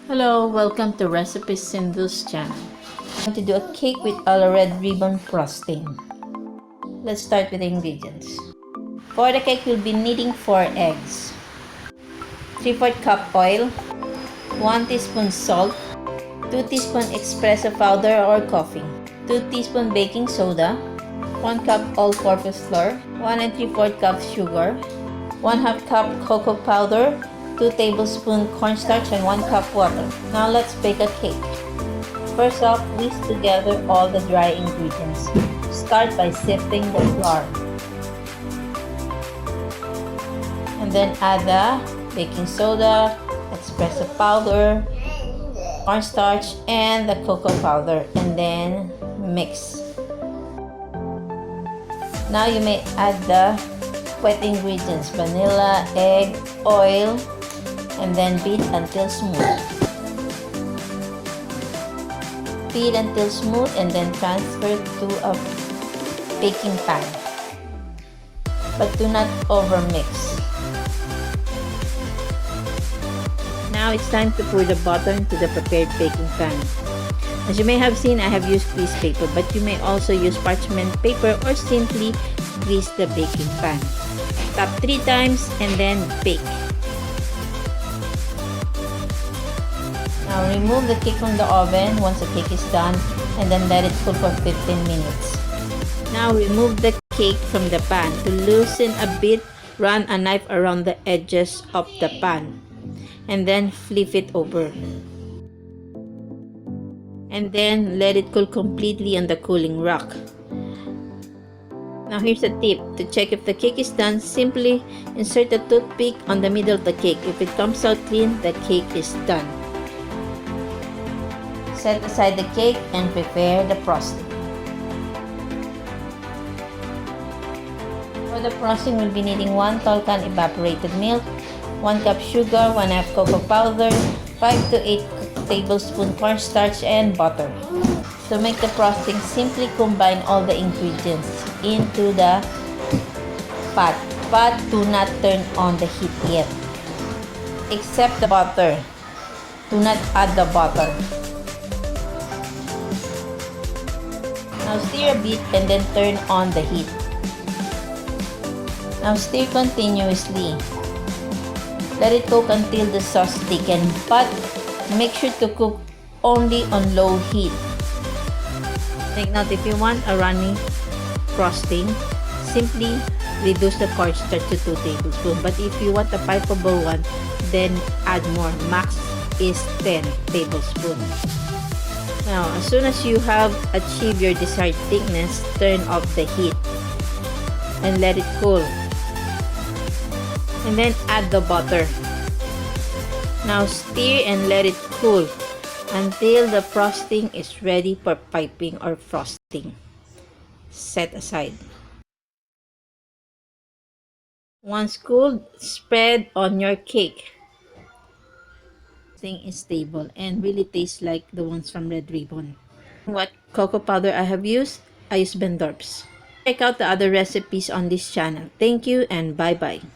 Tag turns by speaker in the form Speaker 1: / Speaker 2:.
Speaker 1: Hello, welcome to Recipe Cindy's channel. I'm going to do a cake with a red ribbon frosting. Let's start with the ingredients. For the cake, we'll be needing 4 eggs, 3/4 cup oil, 1 teaspoon salt, 2 teaspoon espresso powder or coffee, 2 teaspoon baking soda, 1 cup all-purpose flour, 1 3/4 cup sugar, 1/2 cup cocoa powder, 2 tablespoons cornstarch, and 1 cup water. Now let's bake a cake. First off, whisk together all the dry ingredients. Start by sifting the flour. And then add the baking soda, espresso powder, cornstarch, and the cocoa powder, and then mix. Now you may add the wet ingredients: vanilla, egg, oil, and then beat until smooth. Beat until smooth and then transfer to a baking pan. But do not overmix. Now it's time to pour the butter into the prepared baking pan. As you may have seen, I have used grease paper, but you may also use parchment paper or simply grease the baking pan. Tap 3 times and then bake. Now remove the cake from the oven once the cake is done and then let it cool for 15 minutes. Now remove the cake from the pan. To loosen a bit, run a knife around the edges of the pan and then flip it over. And then let it cool completely on the cooling rack. Now here's a tip. To check if the cake is done, simply insert a toothpick on the middle of the cake. If it comes out clean, the cake is done. Set aside the cake and prepare the frosting. For the frosting, we'll be needing 1 tall can evaporated milk, 1 cup sugar, 1/2 cocoa powder, 5 to 8 tablespoons cornstarch, and butter. To make the frosting, simply combine all the ingredients into the pot, but do not turn on the heat yet. Except the butter. Do not add the butter. Now stir a bit and then turn on the heat. Now stir continuously. Let it cook until the sauce thickens, but make sure to cook only on low heat. Take note, if you want a runny frosting, simply reduce the cornstarch to 2 tablespoons. But if you want a pipable one, then add more. Max is 10 tablespoons. Now, as soon as you have achieved your desired thickness, turn off the heat and let it cool. And then add the butter. Now stir and let it cool until the frosting is ready for piping or frosting. Set aside. Once cooled, spread on your cake. Is stable and really tastes like the ones from Red Ribbon. What cocoa powder I have used? I use Bendorf's. Check out the other recipes on this channel. Thank you and bye-bye.